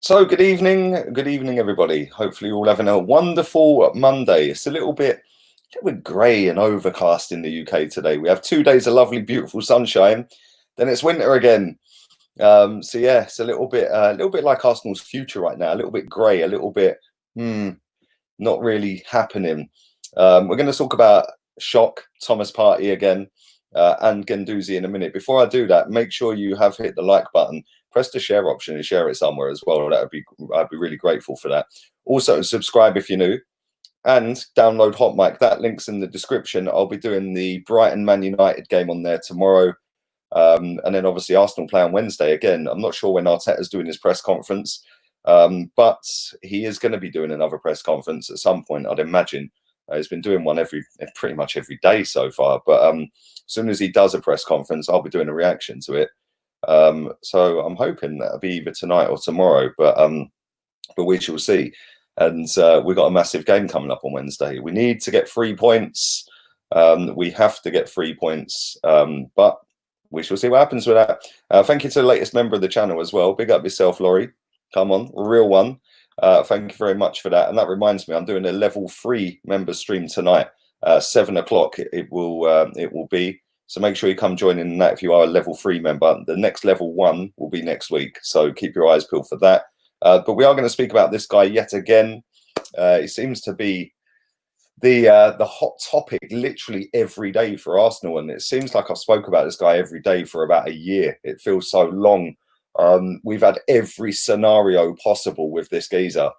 So good evening, everybody. Hopefully you're all having a wonderful Monday. It's a little bit grey and overcast in the UK today. We have 2 days of lovely, beautiful sunshine. Then it's winter again. So yeah, it's a little bit like Arsenal's future right now. A little bit grey, a little bit not really happening. We're going to talk about shock, Thomas Partey again, and Guendouzi in a minute. Before I do that, make sure you have hit the like button. Press the share option and share it somewhere as well. I'd be really grateful for that. Also, subscribe if you're new, and download HOTMIC. That link's in the description. I'll be doing the Brighton Man United game on there tomorrow, and then obviously Arsenal play on Wednesday again. I'm not sure when Arteta's doing his press conference, but he is going to be doing another press conference at some point, I'd imagine. He's been doing one pretty much every day so far. But as soon as he does a press conference, I'll be doing a reaction to it. So I'm hoping that'll be either tonight or tomorrow, but we shall see. And we've got a massive game coming up on Wednesday. We need to get 3 points. We have to get 3 points, but we shall see what happens with that. Thank you to the latest member of the channel as well. Big up yourself, Laurie. Come on, real one. Thank you very much for that. And that reminds me, I'm doing a level 3 member stream tonight, 7 o'clock. It will be. So make sure you come join in that if you are a level 3 member. The next level 1 will be next week. So keep your eyes peeled for that. But we are going to speak about this guy yet again. He seems to be the hot topic literally every day for Arsenal. And it seems like I've spoke about this guy every day for about a year. It feels so long. We've had every scenario possible with this geezer.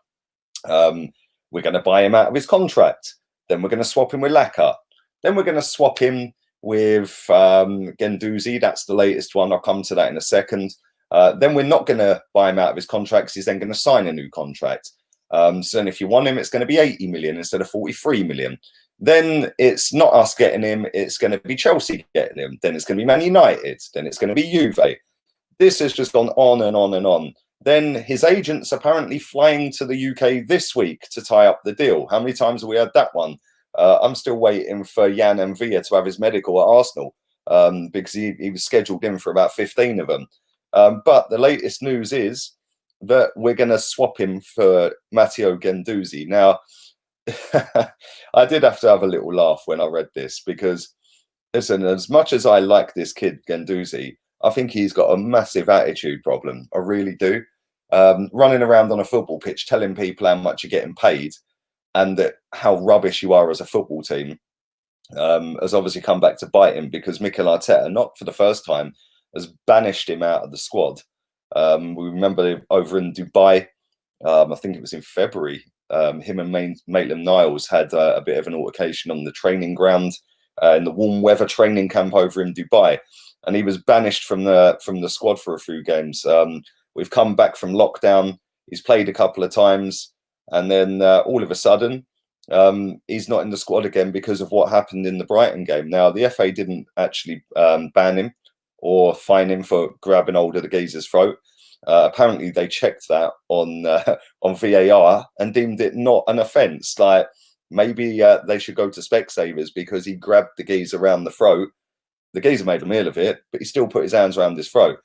We're going to buy him out of his contract. Then we're going to swap him with Laka. Then we're going to swap him with Guendouzi. That's the latest one. I'll come to that in a second. Then we're not going to buy him out of his contract. He's then going to sign a new contract. So then if you want him, it's going to be 80 million instead of 43 million. Then it's not us getting him. It's going to be Chelsea getting him. Then it's going to be Man United. Then it's going to be Juve. This has just gone on and on and on. Then his agent's apparently flying to the UK this week to tie up the deal. How many times have we had that one? I'm still waiting for Jan and Villa to have his medical at Arsenal because he was scheduled in for about 15 of them. But the latest news is that we're going to swap him for Matteo Guendouzi. Now, I did have to have a little laugh when I read this because, listen, as much as I like this kid Guendouzi, I think he's got a massive attitude problem. I really do. Running around on a football pitch telling people how much you're getting paid and that how rubbish you are as a football team has obviously come back to bite him because Mikel Arteta, not for the first time, has banished him out of the squad. We remember over in Dubai, I think it was in February, him and Maitland-Niles had a bit of an altercation on the training ground in the warm weather training camp over in Dubai. And he was banished from the squad for a few games. We've come back from lockdown. He's played a couple of times. And then all of a sudden, he's not in the squad again because of what happened in the Brighton game. Now, the FA didn't actually ban him or fine him for grabbing hold of the geezer's throat. Apparently, they checked that on VAR and deemed it not an offence. Like, maybe they should go to Specsavers because he grabbed the geezer around the throat. The geezer made a meal of it, but he still put his hands around his throat.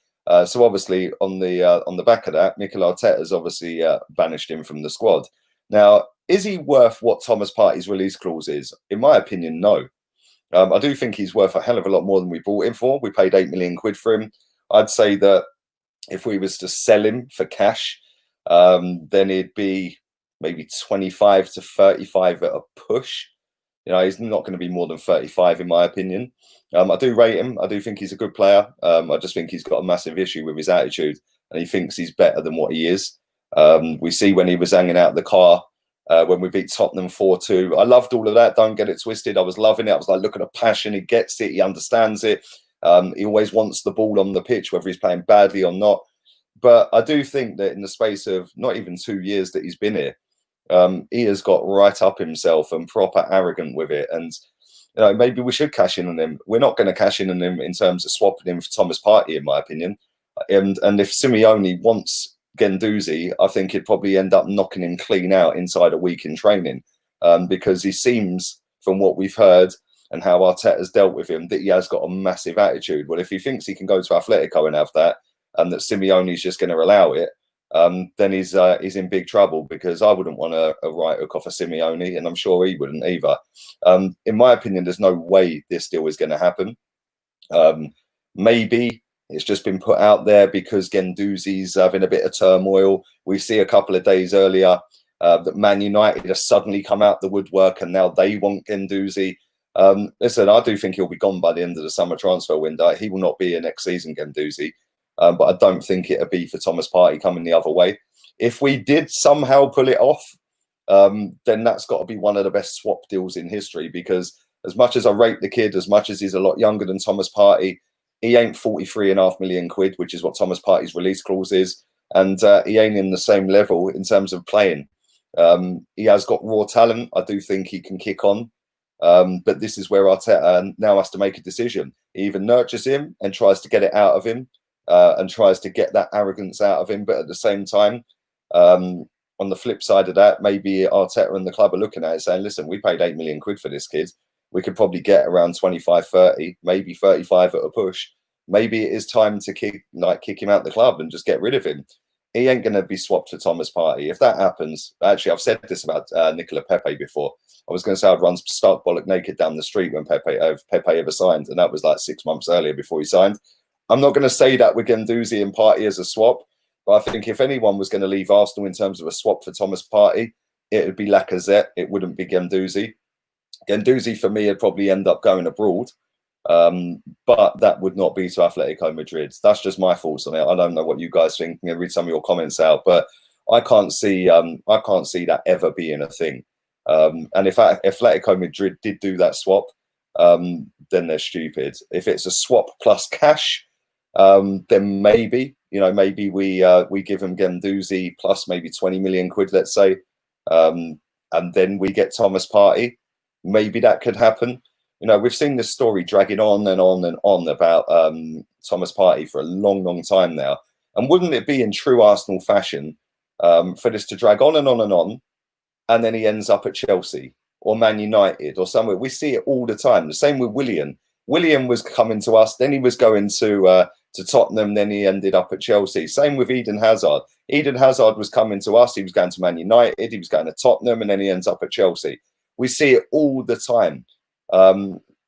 So obviously, on the back of that, Mikel Arteta has obviously banished him from the squad. Now, is he worth what Thomas Partey's release clause is? In my opinion, no. I do think he's worth a hell of a lot more than we bought him for. We paid 8 million quid for him. I'd say that if we was to sell him for cash, then it'd be maybe 25 to 35 at a push. You know, he's not going to be more than 35, in my opinion. I do rate him. I do think he's a good player. I just think he's got a massive issue with his attitude, and he thinks he's better than what he is. We see when he was hanging out the car when we beat Tottenham 4-2. I loved all of that. Don't get it twisted. I was loving it. I was like, look at the passion. He gets it. He understands it. He always wants the ball on the pitch, whether he's playing badly or not. But I do think that in the space of not even 2 years that he's been here, he has got right up himself and proper arrogant with it. And you know, maybe we should cash in on him. We're not going to cash in on him in terms of swapping him for Thomas Partey, in my opinion. And if Simeone wants Guendouzi, I think he'd probably end up knocking him clean out inside a week in training, because he seems, from what we've heard and how Arteta's dealt with him, that he has got a massive attitude. Well, if he thinks he can go to Atletico and have that, and that Simeone's just going to allow it, then he's in big trouble, because I wouldn't want a right hook off of Simeone, and I'm sure he wouldn't either. In my opinion, there's no way this deal is going to happen. Maybe it's just been put out there because Guendouzi's having a bit of turmoil. We see a couple of days earlier that Man United has suddenly come out the woodwork, and now they want Guendouzi. Listen, I do think he'll be gone by the end of the summer transfer window. He will not be here next season, Guendouzi. But I don't think it'll be for Thomas Partey coming the other way. If we did somehow pull it off, then that's got to be one of the best swap deals in history, because as much as I rate the kid, as much as he's a lot younger than Thomas Partey, he ain't 43.5 million quid, which is what Thomas Partey's release clause is. And he ain't in the same level in terms of playing. He has got raw talent. I do think he can kick on. But this is where Arteta now has to make a decision. He either nurtures him and tries to get it out of him, and tries to get that arrogance out of him. But at the same time, on the flip side of that, maybe Arteta and the club are looking at it saying, listen, we paid 8 million quid for this kid. We could probably get around 25, 30, maybe 35 at a push. Maybe it is time to kick him out the club and just get rid of him. He ain't going to be swapped for Thomas Partey. If that happens, actually, I've said this about Nicola Pepe before. I was going to say I'd run stark bollock naked down the street when Pepe ever signed, and that was like 6 months earlier before he signed. I'm not going to say that with Guendouzi and Partey as a swap, but I think if anyone was going to leave Arsenal in terms of a swap for Thomas Partey, it would be Lacazette. It wouldn't be Guendouzi. Guendouzi, for me, would probably end up going abroad, but that would not be to Atletico Madrid. That's just my thoughts on it. I don't know what you guys think. I'm going to read some of your comments out, but I can't see that ever being a thing. And if Atletico Madrid did do that swap, then they're stupid. If it's a swap plus cash, then maybe we give them Guendouzi plus maybe 20 million quid, let's say, and then we get Thomas Partey. Maybe that could happen. We've seen this story dragging on and on and on about Thomas Partey for a long, long time now. And wouldn't it be in true Arsenal fashion for this to drag on and on and on, and then he ends up at Chelsea or Man United or somewhere? We see it all the time. The same with Willian. Willian was coming to us, then he was going to Tottenham, then he ended up at Chelsea. Same with Eden Hazard. Eden Hazard was coming to us, he was going to Man United, he was going to Tottenham, and then he ends up at Chelsea. We see it all the time.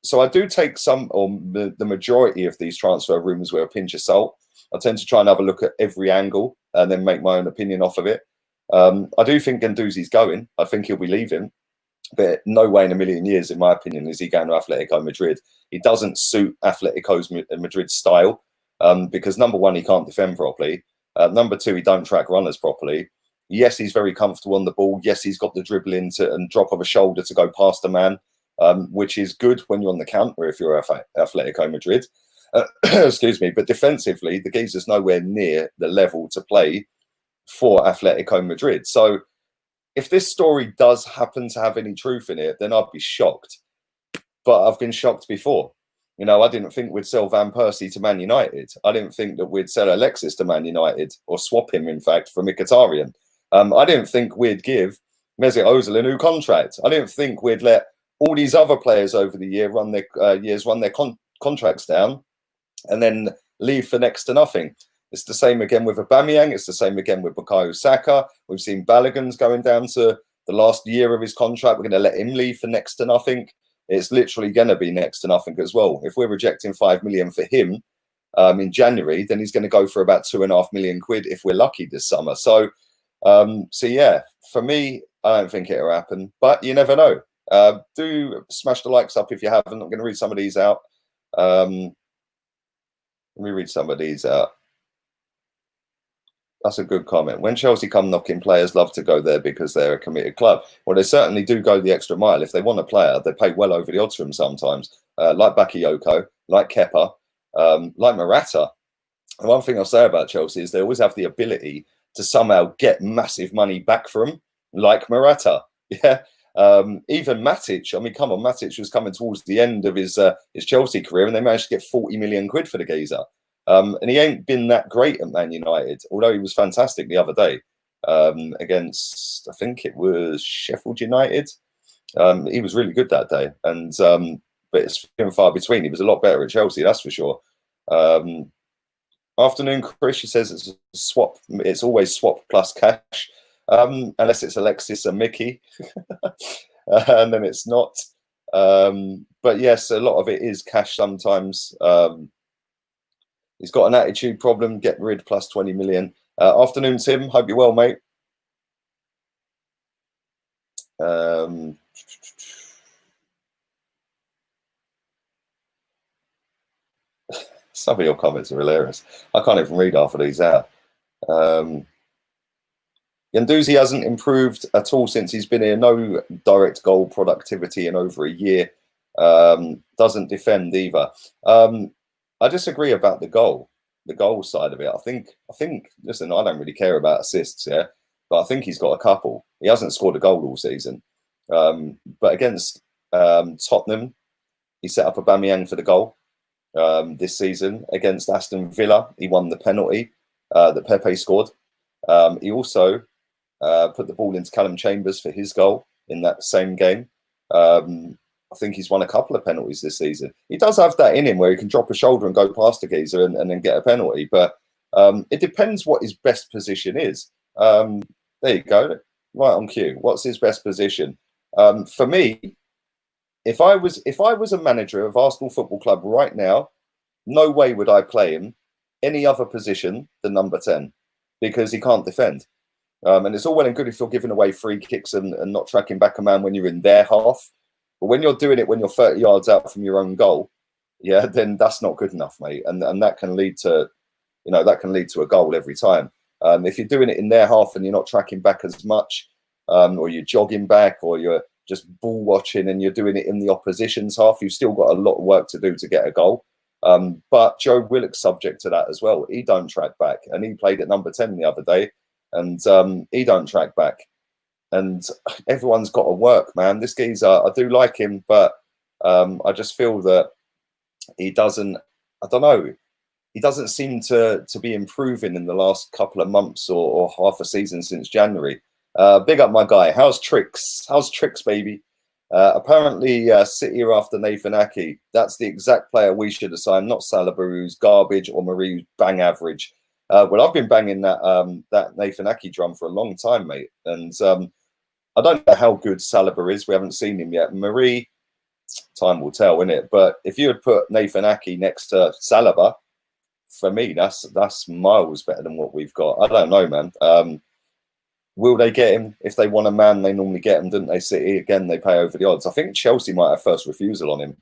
So I do take some, or the majority of these transfer rumours with a pinch of salt. I tend to try and have a look at every angle and then make my own opinion off of it. I do think Guendouzi's going. I think he'll be leaving. But no way in a million years, in my opinion, is he going to Atletico Madrid. He doesn't suit Atletico Madrid's style because, number one, he can't defend properly. Number two, he don't track runners properly. Yes, he's very comfortable on the ball. Yes, he's got the dribbling and drop of a shoulder to go past a man, which is good when you're on the counter if you're Atletico Madrid. Excuse me. But defensively, the geezer's nowhere near the level to play for Atletico Madrid. So if this story does happen to have any truth in it, then I'd be shocked. But I've been shocked before. I didn't think we'd sell Van Persie to Man United. I didn't think that we'd sell Alexis to Man United, or swap him, in fact, for Mkhitaryan. I didn't think we'd give Mesut Ozil a new contract. I didn't think we'd let all these other players over the year run their contracts down and then leave for next to nothing. It's the same again with Aubameyang. It's the same again with Bukayo Saka. We've seen Balogun's going down to the last year of his contract. We're going to let him leave for next to nothing. It's literally going to be next to nothing as well. If we're rejecting 5 million for him in January, then he's going to go for about 2.5 million quid if we're lucky this summer. So yeah, for me, I don't think it'll happen, but you never know. Do smash the likes up if you haven't. I'm going to read some of these out. Let me read some of these out. That's a good comment. When Chelsea come knocking, players love to go there because they're a committed club. Well, they certainly do go the extra mile. If they want a player, they pay well over the odds for him sometimes. Like Bakayoko, like Kepa, like Morata. And one thing I'll say about Chelsea is they always have the ability to somehow get massive money back for him, like Morata. Yeah. Even Matic. I mean, come on, Matic was coming towards the end of his Chelsea career, and they managed to get 40 million quid for the geezer. And he ain't been that great at Man United, although he was fantastic the other day against, I think it was Sheffield United. He was really good that day, and but it's few and far between. He was a lot better at Chelsea, that's for sure. Afternoon, Chris. She says it's a swap. It's always swap plus cash, unless it's Alexis and Mickey, and then it's not. But yes, a lot of it is cash sometimes. He's got an attitude problem. Get rid plus 20 million. Afternoon, Tim. Hope you're well, mate. Some of your comments are hilarious. I can't even read half of these out. Guendouzi hasn't improved at all since he's been here. No direct goal productivity in over a year. Doesn't defend either. I disagree about the goal side of it. I think. Listen, I don't really care about assists, yeah, but I think he's got a couple. He hasn't scored a goal all season. But against Tottenham, he set up Aubameyang for the goal. This season against Aston Villa, he won the penalty that Pepe scored. He also put the ball into Callum Chambers for his goal in that same game. I think he's won a couple of penalties this season. He does have that in him where he can drop a shoulder and go past the geezer and then get a penalty. But it depends what his best position is. There you go, right on cue. What's his best position? For me, if I was a manager of Arsenal Football Club right now, no way would I play him any other position than number 10 because he can't defend. And it's all well and good if you're giving away free kicks and not tracking back a man when you're in their half. But when you're doing it when you're 30 yards out from your own goal, yeah, then that's not good enough, mate. And that can lead to, a goal every time. If you're doing it in their half and you're not tracking back as much, or you're jogging back, or you're just ball watching and you're doing it in the opposition's half, you've still got a lot of work to do to get a goal. But Joe Willock's subject to that as well. He don't track back, and he played at number 10 the other day, and he don't track back. And everyone's got to work, man. This geezer, I do like him, but I just feel that he doesn't. I don't know. He doesn't seem to be improving in the last couple of months or half a season since January. Big up my guy. How's Tricks? How's Tricks, baby? Apparently, City are after Nathan Ake. That's the exact player we should have signed, not Saliba, who's garbage, or Marie, who's bang average. Well, I've been banging that Nathan Ake drum for a long time, mate. And I don't know how good Saliba is. We haven't seen him yet. Marie, time will tell, innit? But if you had put Nathan Ake next to Saliba, for me, that's miles better than what we've got. I don't know, man. Will they get him? If they want a man, they normally get him, didn't they? City, again, they pay over the odds. I think Chelsea might have first refusal on him.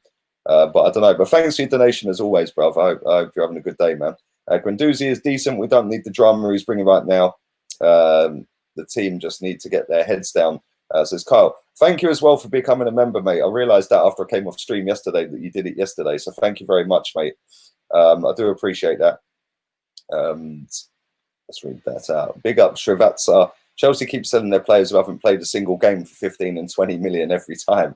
But I don't know. But thanks for your donation as always, bruv. I hope you're having a good day, man. Guendouzi is decent. We don't need the drama he's bringing right now. The team just need to get their heads down, says Kyle. Thank you as well for becoming a member, mate. I realised that after I came off stream yesterday that you did it yesterday. So thank you very much, mate. I do appreciate that. Let's read that out. Big up Srivatsa. Chelsea keep selling their players who haven't played a single game for 15 and 20 million every time.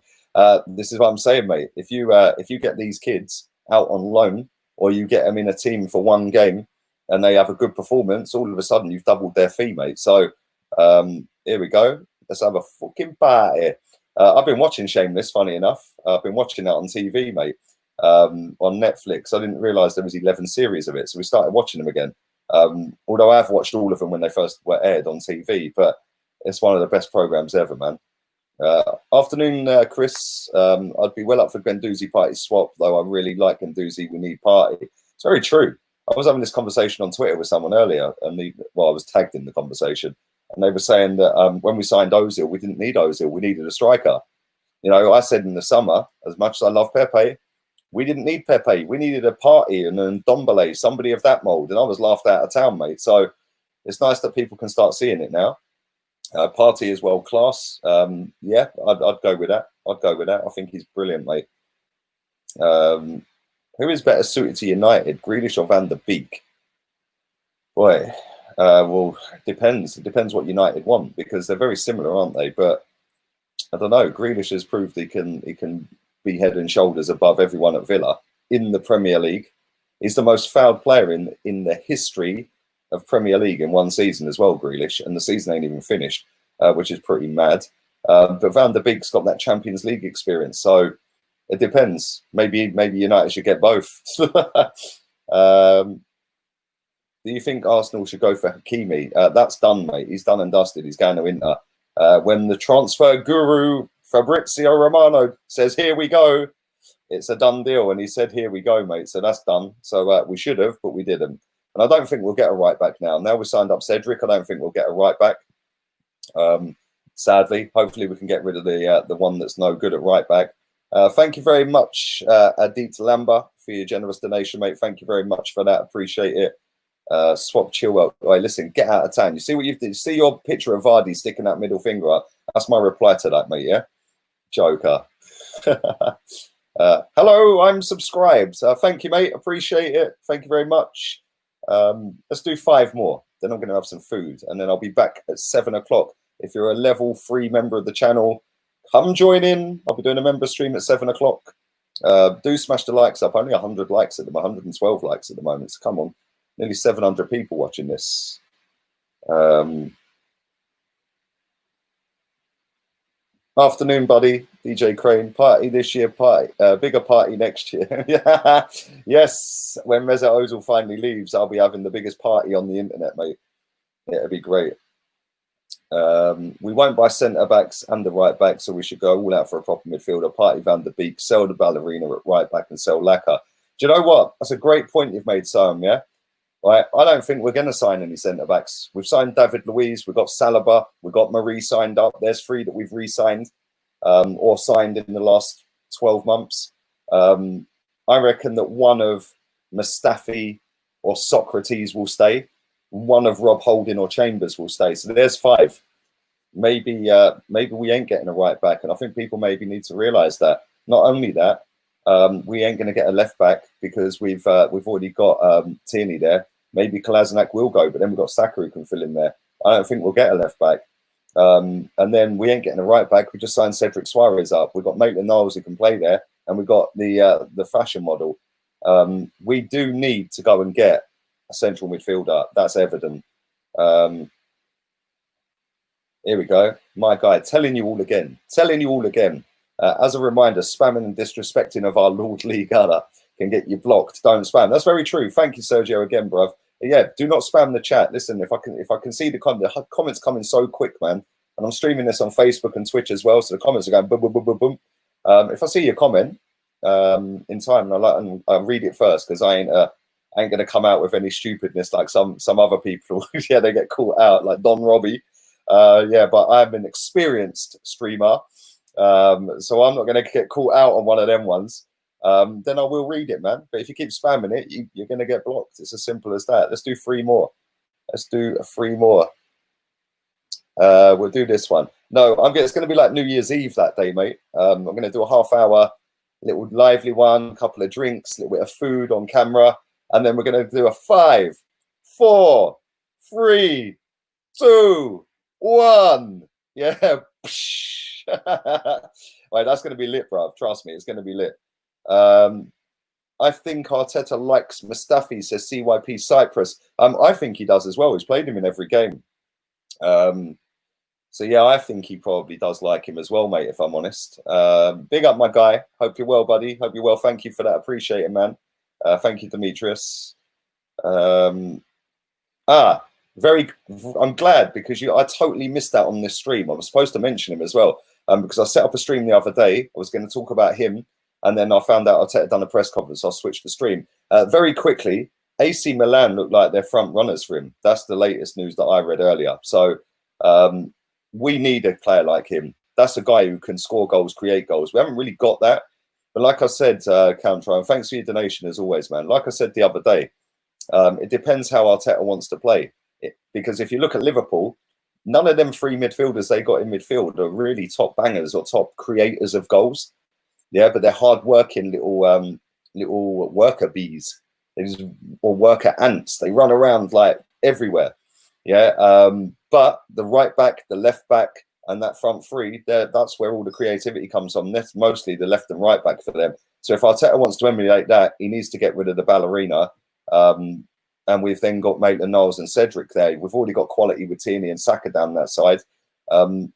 This is what I'm saying, mate. If you get these kids out on loan, or you get them in a team for one game and they have a good performance, all of a sudden you've doubled their fee, mate. So here we go. Let's have a fucking party. I've been watching Shameless, funny enough. I've been watching that on TV, mate, on Netflix. I didn't realise there was 11 series of it, so we started watching them again. Although I have watched all of them when they first were aired on TV, but it's one of the best programs ever, man. Afternoon, Chris. I'd be well up for Guendouzi Partey swap, though. I really like Guendouzi. We need Partey. It's very true. I was having this conversation on Twitter with someone earlier, and I was tagged in the conversation, and they were saying that when we signed Ozil, we didn't need Ozil. We needed a striker. You know, I said in the summer, as much as I love Pepe, we didn't need Pepe. We needed a Partey and a Ndombele, somebody of that mould, and I was laughed out of town, mate. So it's nice that people can start seeing it now. Partey is world class. Yeah, I'd go with that. I think he's brilliant, mate. Who is better suited to United, Grealish or Van der Beek? Boy, well, it depends. It depends what United want, because they're very similar, aren't they? But I don't know. Grealish has proved he can be head and shoulders above everyone at Villa in the Premier League. He's the most fouled player in the history of Premier League in one season as well, Grealish, and the season ain't even finished, which is pretty mad. But Van der Beek's got that Champions League experience, so it depends. Maybe United should get both. Do you think Arsenal should go for Hakimi? That's done, mate. He's done and dusted. He's going to Inter. When the transfer guru Fabrizio Romano says, "Here we go," it's a done deal. And he said, "Here we go, mate." So that's done. So we should have, but we didn't. And I don't think we'll get a right back now. Now we signed up Cedric. I don't think we'll get a right back. Sadly, hopefully we can get rid of the one that's no good at right back. Thank you very much, Adit Lamba, for your generous donation, mate. Thank you very much for that. Appreciate it. Swap Chilwell. Right, listen, get out of town. You see what you've done? See your picture of Vardy sticking that middle finger up? That's my reply to that, mate. Yeah, Joker. Hello, I'm subscribed. Thank you, mate. Appreciate it. Thank you very much. Let's do 5 more. Then I'm going to have some food, and then I'll be back at 7 o'clock. If you're a level 3 member of the channel, come join in. I'll be doing a member stream at 7 o'clock. Do smash the likes up. Only 100 likes at the moment, 112 likes at the moment. So come on. Nearly 700 people watching this. Afternoon, buddy. DJ Crane. Party this year, party. Bigger party next year. Yeah. Yes. When Mesut Ozil finally leaves, I'll be having the biggest party on the internet, mate. It'll be great. We won't buy centre-backs and the right-back, so we should go all out for a proper midfielder. Partey, Van der Beek, sell the ballerina at right-back and sell Laka. Do you know what? That's a great point you've made, Sam, yeah? Right, I don't think we're going to sign any centre-backs. We've signed David Luiz, we've got Saliba, we've got Marie signed up. There's 3 that we've re-signed or signed in the last 12 months. I reckon that one of Mustafi or Socrates will stay. One of Rob Holding or Chambers will stay. So there's 5. Maybe we ain't getting a right back. And I think people maybe need to realise that. Not only that, we ain't going to get a left back because we've already got Tierney there. Maybe Kolasinac will go, but then we've got Saka who can fill in there. I don't think we'll get a left back. And then we ain't getting a right back. We just signed Cedric Suarez up. We've got Maitland-Niles who can play there, and we've got the fashion model. We do need to go and get a central midfielder. That's evident. Here we go. My guy, telling you all again. As a reminder, spamming and disrespecting of our Lord League Gunner can get you blocked. Don't spam. That's very true. Thank you, Sergio, again, bruv. Yeah, do not spam the chat. Listen, if I can see the comments coming so quick, man, and I'm streaming this on Facebook and Twitch as well, so the comments are going boom, boom, boom, boom, boom. If I see your comment in time, and I'll read it first because I ain't going to come out with any stupidness like some other people. Yeah, they get caught out like Don Robbie. Yeah, but I'm an experienced streamer. So I'm not going to get caught out on one of them ones. Then I will read it, man. But if you keep spamming it, you're going to get blocked. It's as simple as that. Let's do 3 more. Let's do 3 more. We'll do this one. No, it's going to be like New Year's Eve that day, mate. I'm going to do a half-hour little lively one, couple of drinks, a little bit of food on camera, and then we're going to do a 5, 4, 3, 2, 1. Yeah. Right, that's going to be lit, bruv. Trust me, it's going to be lit. I think Arteta likes Mustafi, says CYP Cyprus. I think he does as well. He's played him in every game. So yeah, I think he probably does like him as well, mate, if I'm honest. Big up, my guy. Hope you're well, buddy. Hope you're well. Thank you for that. Appreciate it, man. Thank you, Demetrius. I'm glad because I totally missed that on this stream. I was supposed to mention him as well because I set up a stream the other day. I was going to talk about him, and then I found out I'd done a press conference, so I switched the stream. Very quickly, AC Milan look like they're front runners for him. That's the latest news that I read earlier. So we need a player like him. That's a guy who can score goals, create goals. We haven't really got that. But like I said, Count Ryan, thanks for your donation as always, man. Like I said the other day, it depends how Arteta wants to play. Because if you look at Liverpool, none of them 3 midfielders they got in midfield are really top bangers or top creators of goals. Yeah, but they're hard-working little worker bees or worker ants. They run around like everywhere. Yeah, but the right back, the left back, and that front 3, that's where all the creativity comes from. That's mostly the left and right back for them. So if Arteta wants to emulate that, he needs to get rid of the ballerina. And we've then got Maitland-Niles and Cedric there. We've already got quality with Tierney and Saka down that side.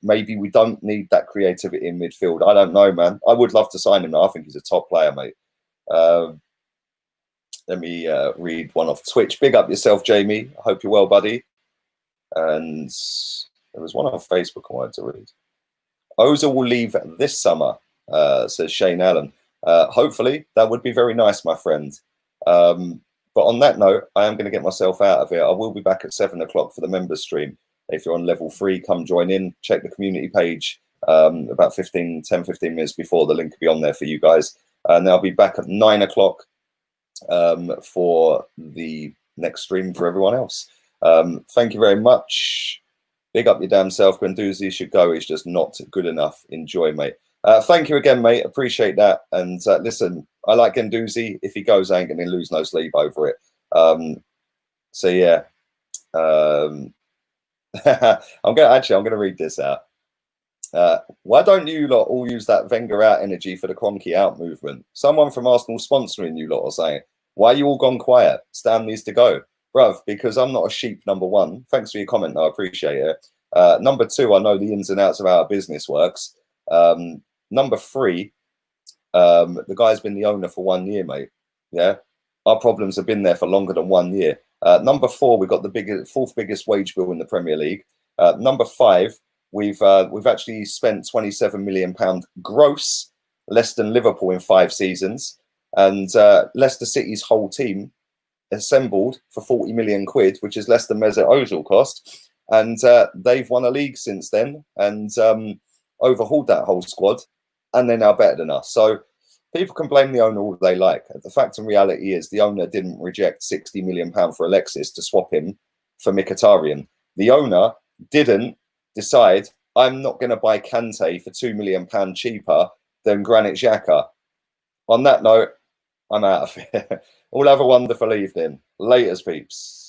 Maybe we don't need that creativity in midfield. I don't know, man. I would love to sign him now. I think he's a top player, mate. let me read one off Twitch. Big up yourself, Jamie. I hope you're well, buddy. And there was one on Facebook I wanted to read. Oza will leave this summer, says Shane Allen. Hopefully, that would be very nice, my friend. But on that note, I am going to get myself out of it. I will be back at 7 o'clock for the members stream. If you're on level 3, come join in. Check the community page about 10, 15 minutes before. The link will be on there for you guys. And I'll be back at 9 o'clock for the next stream for everyone else. Thank you very much. Big up your damn self. Guendouzi should go. He's just not good enough. Enjoy, mate. Thank you again, mate. Appreciate that. And listen, I like Guendouzi. If he goes, I ain't going to lose no sleep over it. So yeah, I'm gonna read this out. Why don't you lot all use that Wenger out energy for the Kroenke out movement? Someone from Arsenal sponsoring you lot are saying, why are you all gone quiet? Stan needs to go. Bruv, because I'm not a sheep, number one. Thanks for your comment, though. I appreciate it. Number two, I know the ins and outs of how our business works. Number three, the guy's been the owner for 1 year, mate. Yeah, our problems have been there for longer than 1 year. Number four, we've got the fourth biggest wage bill in the Premier League. Number five, we've actually spent £27 million gross, less than Liverpool in 5 seasons, and Leicester City's whole team assembled for 40 million quid, which is less than Mesut Ozil cost, and they've won a league since then and overhauled that whole squad, and they're now better than us. So people can blame the owner all they like. The fact and reality is the owner didn't reject £60 million for Alexis to swap him for Mkhitaryan. The owner didn't decide, I'm not going to buy Kante for £2 million cheaper than Granit Xhaka. On that note, I'm out of here. All have a wonderful evening. Laters, peeps.